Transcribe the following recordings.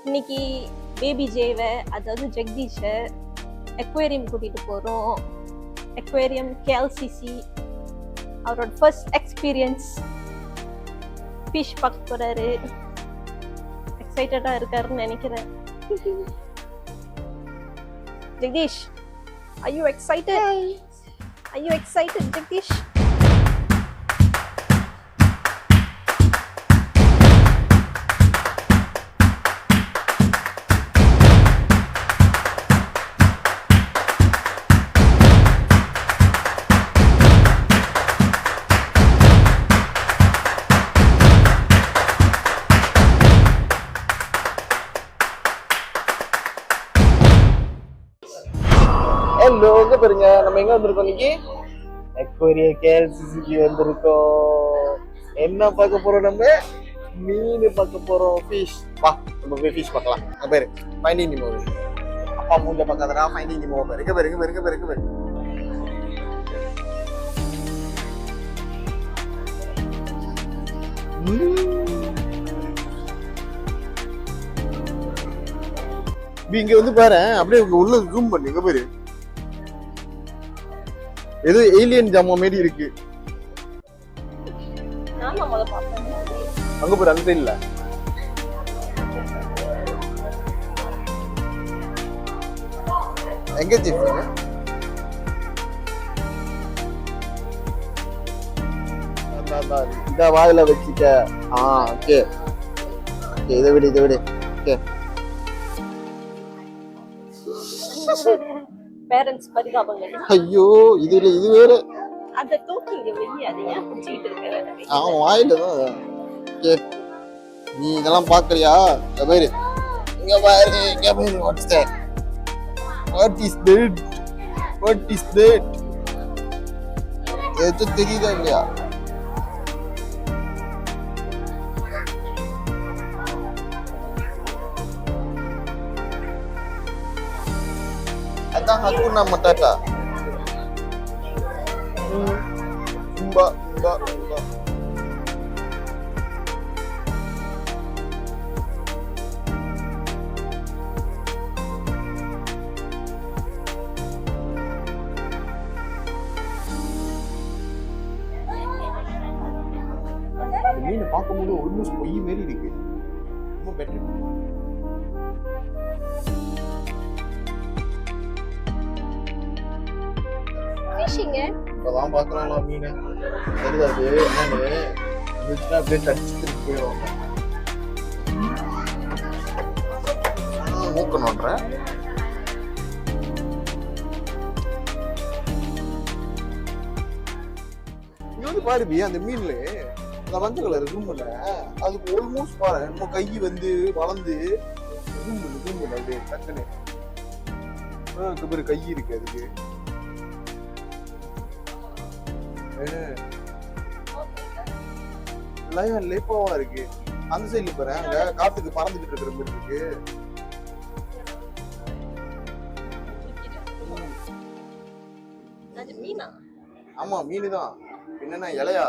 இன்னைக்கு பேபி ஜேவை, அதாவது ஜெகதீஷை அக்வேரியம் கூட்டிட்டு போறோம். அக்வேரியம் கேஎல்சிசி அவரோட ஃபர்ஸ்ட் எக்ஸ்பீரியன்ஸ். ஃபிஷ் பார்க்க போறாரு. எக்ஸைட்டடா இருக்காருன்னு நினைக்கிறேன். Jagdish, are you excited? Are you excited, Jagdish? Hello, எங்க பாருங்க, நம்ம எங்க வந்திருக்கோம் இன்னைக்கு? அக்வேரியம் கேஎல்சிசிக்கு வந்திருக்கோம். என்ன பார்க்க போறோம்? நம்ம மீன் பார்க்க போறோம். ஃபிஷ். வா, நம்ம போய் ஃபிஷ் பார்க்கலாம். அங்க பாரு, ஃபைண்டிங் நிமோ. அப்பா மூஞ்ச பார்க்காதடா, ஃபைண்டிங் நிமோ பாரு. எங்க பாரு, எங்க பாரு, எங்க பாரு. இங்க வந்து பாரு, அப்படியே உள்ள ஜூம் பண்ணு. எங்க பாரு, ஏதோ ஏலியன் ஜாமா மாதிரி இருக்கு. அங்க போற அந்த சைடுல எங்க ஜிப்ங்க? இந்த வாயில வச்சுக்க. ஓகே, இதை விடு. ஓகே, பேரண்ட்ஸ் பரிதாபங்கள். ஐயோ, இது வேற. அத தூக்கிங்க வெளிய, அதை ஏன் பிடிச்சிட்டு இருக்கற? அவன் வாயில தான். ஓகே, நீ இதெல்லாம் பாக்கறியா? இங்க பாரு, what's that? What is that? ஏதோ தெரியுதா இல்லையா? அதான் ஹக்குனா மட்டாட்டா. உம்பா. மீன் பார்க்கும்போது ஆல்மோஸ்ட் பொய் மாரி இருக்கு. ரொம்ப பெட்டர். ஃபிஷிங்க இப்பதான் பாக்குறாங்களா மீன். தெரியாது என்னன்னு இருந்துச்சுன்னா அப்படியே கடிச்சுட்டு போயிடுவாங்க. மூக்க நோண்டுறேன். இங்க வந்து பாருவி, அந்த மீன்ல அந்த மஞ்சள் கலர் ரூம்ல அதுக்கு ஆல்மோஸ்ட் பாரு, நம்ம கை வந்து வளர்ந்து ரூம் அப்படியே டக்குன்னு கை இருக்கு. அதுக்கு லேப்பாவா இருக்கு. அந்த சைடுல பாரு, அங்க காத்துக்கு பறந்துகிட்டு இருக்கிற மாதிரி இருக்கு. ஆமா, மீனு தான். என்னன்னா இலையா?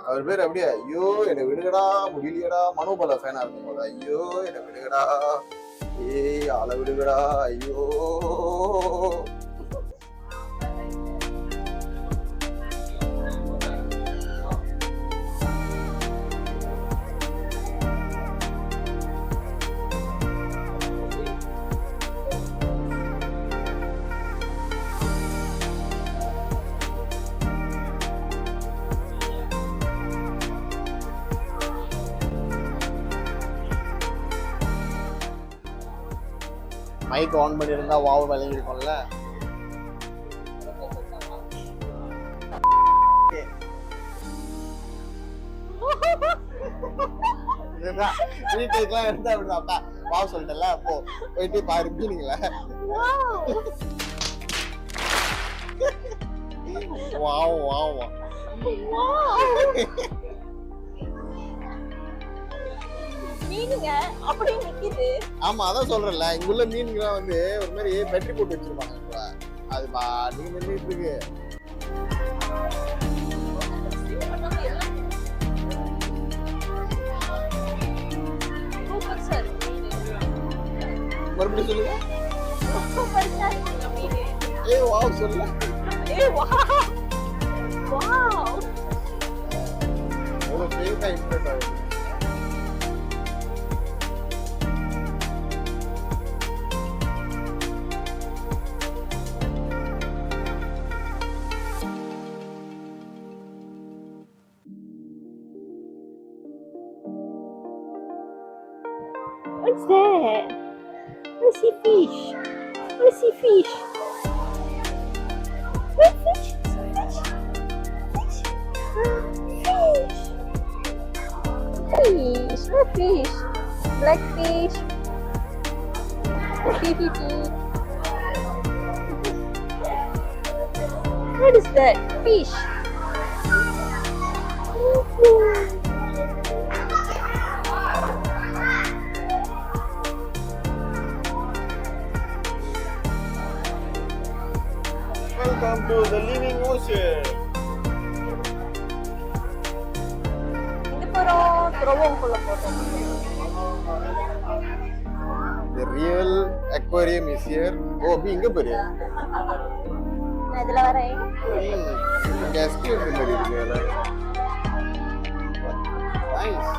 அவர் பேர் அப்படியே, ஐயோ என்னை விடுகடா, முடியலையடா. மனோபல ஃபேனா இருக்கும் போது, ஐயோ என்னை விடுகடா, ஏய் ஆளை விடுகடா, ஐயோ. மைக் ஆன் பண்ணியிருந்தா வாவ் விளங்கிருக்கும்ல. வீட்டுக்குலாம் எடுத்தா அப்படிதாப்பா வாவ் சொல்லிட்டல. அப்போ போயிட்டு பாரு மீனுங்கள. வாவ் மீனுங்க அப்படியே நிக்குது. ஆமா, அதான் சொல்றேன்ல, இங்க உள்ள மீன்கள் வந்து ஒரு மாதிரி பேட்டரி போட்டு வச்சிருப்பாங்க. அது பாட்டுக்கு நின்றுட்டு இருக்கு. Super sir. மறுபடியும் சொல்லுங்க. வாவ் சொல்லு. வாவ். ஒரு ஃபேக்கா இம்ப்ரெஸ் ஆகுது. What's that? I see fish. I see fish. What fish? Fish. Fish. Fish. What fish? Black fish. What is that? Fish. Welcome to the living ocean. இது போறோம் துறவங்குள்ள போறோம். The real aquarium is here. Oh, நீ இங்க பாரு. நான் இதுல வரேன். இங்க எஸ்கேலேட்டர் மாதிரி இருக்குல்ல. நைஸ்.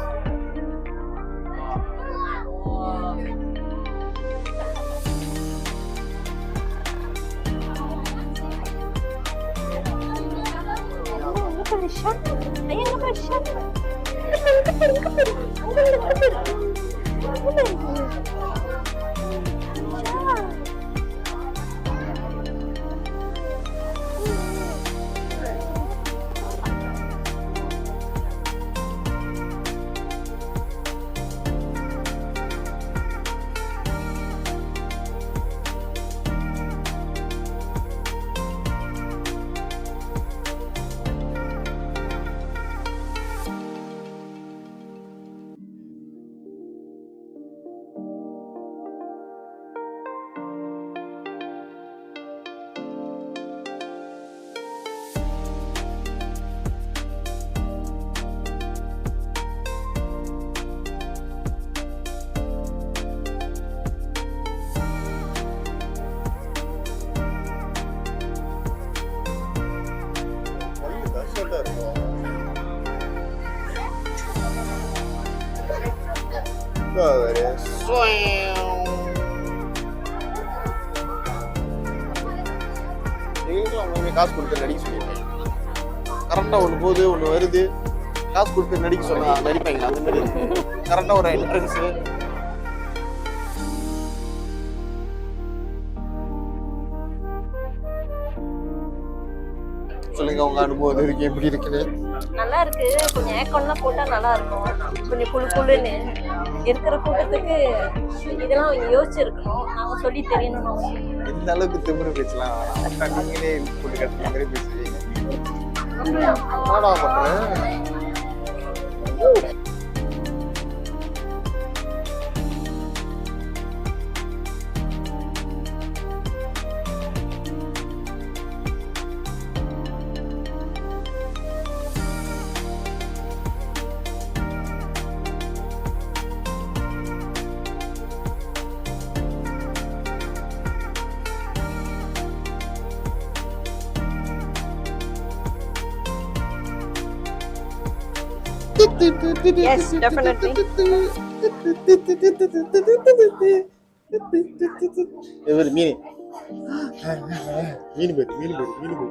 காசு கொடுத்து நடிக்க சொல்லியிருக்கேன். கரெக்டா ஒண்ணு போகுது ஒண்ணு வருது, காசு கொடுத்து நடிக்க சொன்னா நடிப்பாங்க. அந்த மாதிரி கரெக்டா ஒரு என்ட்ரன்ஸ். சொல்லுங்க உங்க அனுபவம் இருக்கு, எப்படி இருக்குன்னு. நல்லா இருக்கு. கொஞ்சம் ஏக்கம்லாம் போட்டா நல்லா இருக்கும். கொஞ்சம் குழு குழுன்னு இருக்கிற கூட்டத்துக்கு இதெல்லாம் யோசிச்சிருக்கணும். நாங்க சொல்லி தெரியணும். இந்த அளவுக்கு திமிரு பேசலாம். நீங்களே போட்டு கட்டுற மாதிரி பேசுவீங்க. என்னடா பண்றேன்? Yes, definitely. இவர் மீன் மீன் பேரு மீன் பேரு மீன் பேரு.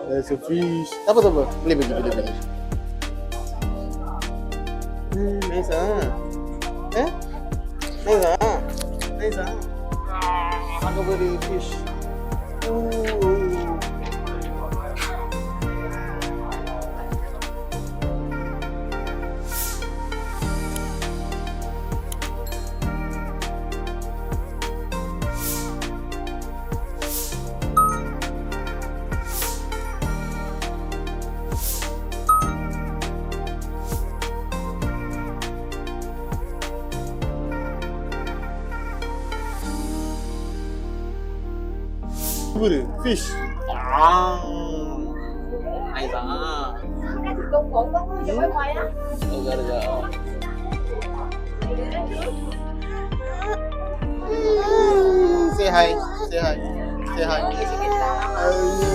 There's a fish. Apa tu apa? Boleh bagi. Nice ah. Nice ah. Nice ah. Aku beri fish. Fish. Nice ah. Say hi. Kita.